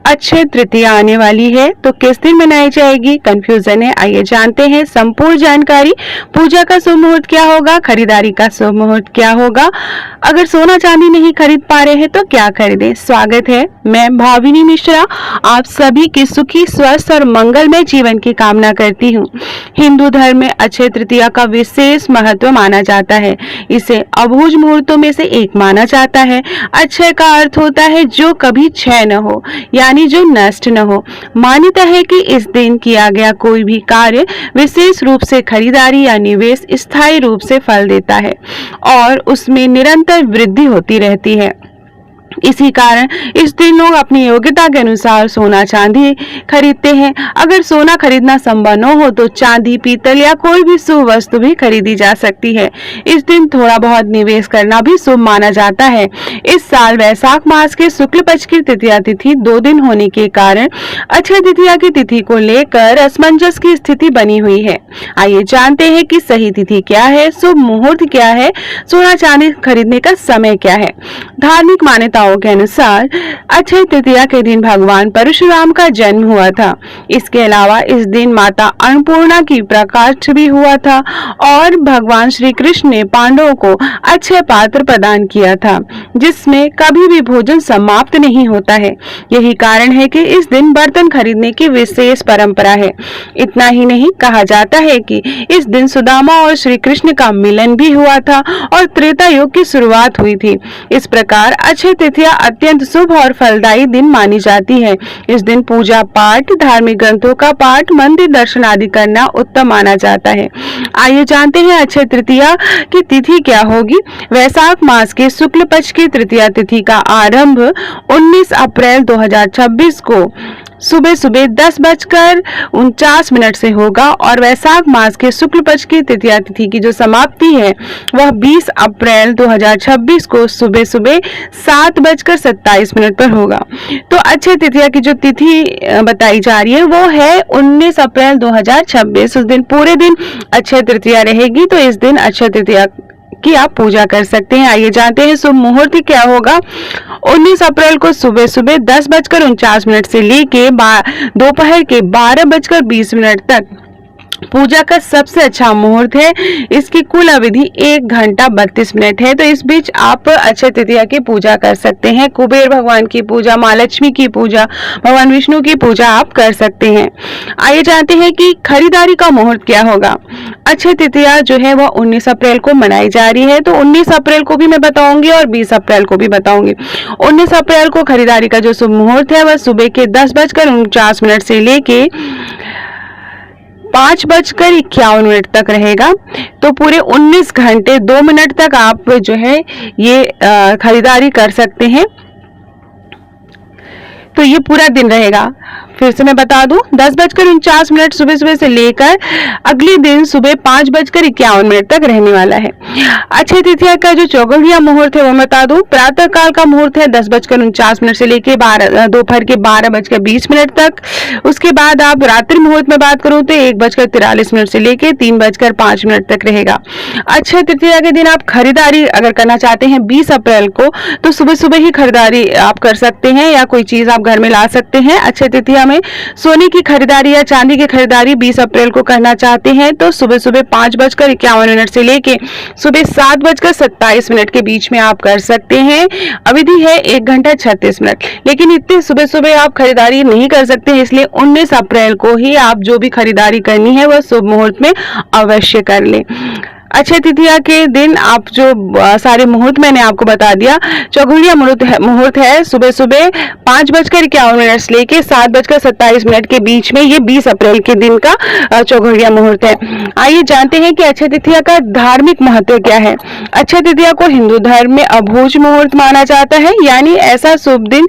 अक्षय तृतीया आने वाली है, तो किस दिन मनाई जाएगी? कंफ्यूजन है। आइए जानते हैं संपूर्ण जानकारी। पूजा का शुभ मुहूर्त क्या होगा, खरीदारी का शुभ मुहूर्त क्या होगा, अगर सोना चांदी नहीं खरीद पा रहे हैं तो क्या खरीदें। स्वागत है, मैं भाविनी मिश्रा आप सभी की सुखी, स्वस्थ और मंगलमय जीवन की कामना करती हूँ। हिंदू धर्म में अक्षय तृतीया का विशेष महत्व माना जाता है। इसे अबूझ मुहूर्तों में से एक माना जाता है। अक्षय का अर्थ होता है जो कभी क्षय न हो, यानी जो नष्ट न हो। मान्यता है कि इस दिन किया गया कोई भी कार्य विशेष रूप से खरीदारी या निवेश स्थायी रूप से फल देता है और उसमें निरंतर वृद्धि होती रहती है। इसी कारण इस दिन लोग अपनी योग्यता के अनुसार सोना चांदी खरीदते हैं। अगर सोना खरीदना संभव न हो तो चांदी, पीतल या कोई भी शुभ वस्तु भी खरीदी जा सकती है। इस दिन थोड़ा बहुत निवेश करना भी शुभ माना जाता है। इस साल वैशाख मास के शुक्ल पक्ष की तृतीया तिथि 2 दिन होने के कारण अक्षय तृतीया की तिथि को लेकर असमंजस की स्थिति बनी हुई है। आइए जानते हैं कि सही तिथि क्या है, शुभ मुहूर्त क्या है, सोना चांदी खरीदने का समय क्या है। धार्मिक मान्यता के अनुसार अक्षय तृतीया के दिन भगवान परशुराम का जन्म हुआ था। इसके अलावा इस दिन माता अन्नपूर्णा की प्रकाश भी हुआ था और भगवान श्री कृष्ण ने पांडवों को अक्षय पात्र प्रदान किया था, जिसमें कभी भी भोजन समाप्त नहीं होता है। यही कारण है कि इस दिन बर्तन खरीदने की विशेष परंपरा है। इतना ही नहीं, कहा जाता है कि इस दिन सुदामा और श्री कृष्ण का मिलन भी हुआ था और त्रेता युग की शुरुआत हुई थी। इस प्रकार अक्षय तृतीया अत्यंत शुभ और फलदायी दिन मानी जाती है। इस दिन पूजा पाठ, धार्मिक ग्रंथों का पाठ, मंदिर दर्शन आदि करना उत्तम माना जाता है। आइए जानते हैं अक्षय तृतीया की तिथि क्या होगी। वैशाख मास के शुक्ल पक्ष की तृतीया तिथि का आरंभ 19 अप्रैल 2026 को सुबह सुबह 10:49 से होगा और वैशाख मास के शुक्ल पक्ष की तृतीया तिथि की जो समाप्ति है वह 20 अप्रैल 2026 को सुबह सुबह 7:27 पर होगा। तो अक्षय तृतीया की जो तिथि बताई जा रही है वो है 19 अप्रैल 2026। उस दिन पूरे दिन अक्षय तृतीया रहेगी, तो इस दिन अक्षय तृतीया की आप पूजा कर सकते हैं। आइए जानते हैं शुभ मुहूर्त क्या होगा। 19 अप्रैल को सुबह सुबह 10:49 से लेके दोपहर के 12:20 तक पूजा का सबसे अच्छा मुहूर्त है। इसकी कुल अवधि 1 घंटा 32 मिनट है। तो इस बीच आप अक्षय तृतीया की पूजा कर सकते हैं। कुबेर भगवान की पूजा, माँ लक्ष्मी की पूजा, भगवान विष्णु की पूजा आप कर सकते हैं। आइए जानते हैं कि खरीदारी का मुहूर्त क्या होगा। अक्षय तृतीया जो है वह 19 अप्रैल को मनाई जा रही है, तो 19 अप्रैल को भी मैं बताऊंगी और 20 अप्रैल को भी बताऊंगी। 19 अप्रैल को खरीदारी का जो शुभ मुहूर्त है वह सुबह के 10:49 से लेके 5:51 तक रहेगा। तो पूरे 19 घंटे 2 मिनट तक आप जो है ये खरीदारी कर सकते हैं। तो ये पूरा दिन रहेगा। फिर से मैं बता दूं, 10:49 सुबह सुबह से लेकर अगले दिन सुबह 5:51 तक रहने वाला है। अक्षय तृतीया का जो चौगुलिया मुहूर्त है वो बता दूं, प्रातः काल का मुहूर्त है 10:49 से लेकर दोपहर के 12:20 तक। उसके बाद आप रात्रि मुहूर्त में बात करूं तो 1:43 से लेकर 3:05 तक रहेगा। अक्षय तृतीया के दिन आप खरीदारी अगर करना चाहते हैं 20 अप्रैल को, तो सुबह सुबह ही खरीदारी आप कर सकते हैं या कोई चीज आप घर में ला सकते हैं। अक्षय तृतीया में सोने की खरीदारी या चांदी की खरीदारी 20 अप्रैल को करना चाहते हैं तो सुबह सुबह 5:51 से लेके सुबह 7:27 के बीच में आप कर सकते हैं। अवधि है 1 घंटा 36 मिनट। लेकिन इतने सुबह सुबह आप खरीदारी नहीं कर सकते, इसलिए 19 अप्रैल को ही आप जो भी खरीदारी करनी है वह शुभ मुहूर्त में अवश्य कर लें। अक्षय तृतीया के दिन आप जो सारे मुहूर्त मैंने आपको बता दिया। चौगुलिया मुहूर्त है सुबह सुबह 5:51 से लेके 7:27 के बीच में, ये 20 अप्रैल के दिन का चौगुलिया मुहूर्त है। आइए जानते हैं कि अक्षय तृतीया का धार्मिक महत्व क्या है। अक्षय तृतीया को हिंदू धर्म में अबूझ मुहूर्त माना जाता है, यानी ऐसा शुभ दिन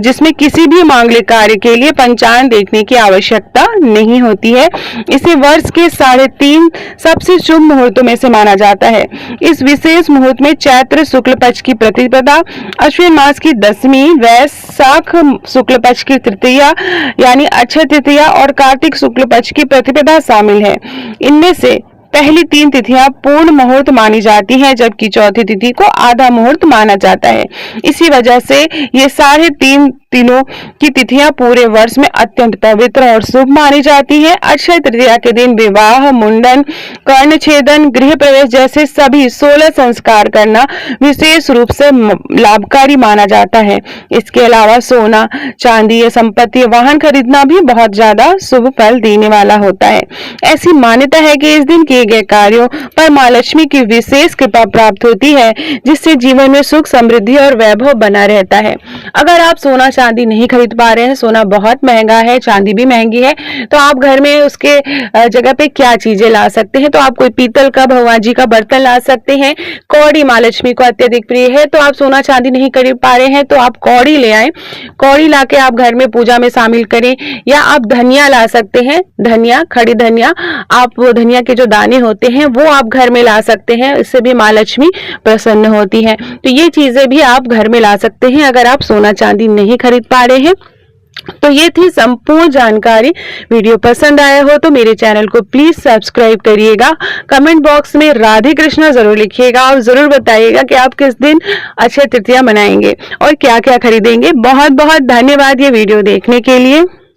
जिसमें किसी भी मांगलिक कार्य के लिए पंचांग देखने की आवश्यकता नहीं होती है। इसे वर्ष के 3.5 सबसे शुभ मुहूर्तों में से माना जाता है। इस विशेष मुहूर्त में चैत्र शुक्ल पक्ष की प्रतिपदा, अश्विन मास की 10वीं, वैशाख शुक्ल पक्ष की तृतीया यानी अक्षय तृतीया और कार्तिक शुक्ल पक्ष की प्रतिपदा शामिल है। इनमें से पहली 3 तिथियां पूर्ण मुहूर्त मानी जाती हैं, जबकि चौथी तिथि को आधा मुहूर्त माना जाता है। इसी वजह से ये साढ़े 3 दिनों की तिथियां पूरे वर्ष में अत्यंत पवित्र और शुभ मानी जाती हैं। अक्षय तृतीया के दिन विवाह, मुंडन, कर्णछेदन, गृह प्रवेश जैसे सभी 16 संस्कार करना विशेष रूप से लाभकारी माना जाता है। इसके अलावा सोना, चांदी या संपत्ति, वाहन खरीदना भी बहुत ज्यादा शुभ फल देने वाला होता है। ऐसी मान्यता है कि इस दिन किए गए कार्यों पर मां लक्ष्मी की विशेष कृपा प्राप्त होती है, जिससे जीवन में सुख, समृद्धि और वैभव बना रहता है। अगर आप सोना चांदी नहीं खरीद पा रहे हैं, सोना बहुत महंगा है, चांदी भी महंगी है, तो आप घर में उसके जगह पे क्या चीजें ला सकते हैं? तो आप कोई पीतल का, भगवान जी का बर्तन ला सकते हैं। कौड़ी मां लक्ष्मी को अत्यधिक प्रिय है, तो आप सोना चांदी नहीं खरीद पा रहे हैं तो आप कौड़ी ले आए। कौड़ी लाके आप घर में पूजा में शामिल करें। या आप धनिया ला सकते हैं, धनिया, खड़ी धनिया, आप वो धनिया के जो दाने होते हैं वो आप घर में ला सकते हैं। इससे भी मां लक्ष्मी प्रसन्न होती है। तो ये चीजें भी आप घर में ला सकते हैं अगर आप सोना चांदी नहीं खरीद पा रहे हैं। तो ये थी संपूर्ण जानकारी। वीडियो पसंद आया हो तो मेरे चैनल को प्लीज सब्सक्राइब करिएगा। कमेंट बॉक्स में राधे कृष्णा जरूर लिखिएगा और जरूर बताइएगा कि आप किस दिन अक्षय तृतीया मनाएंगे और क्या क्या खरीदेंगे। बहुत बहुत धन्यवाद ये वीडियो देखने के लिए।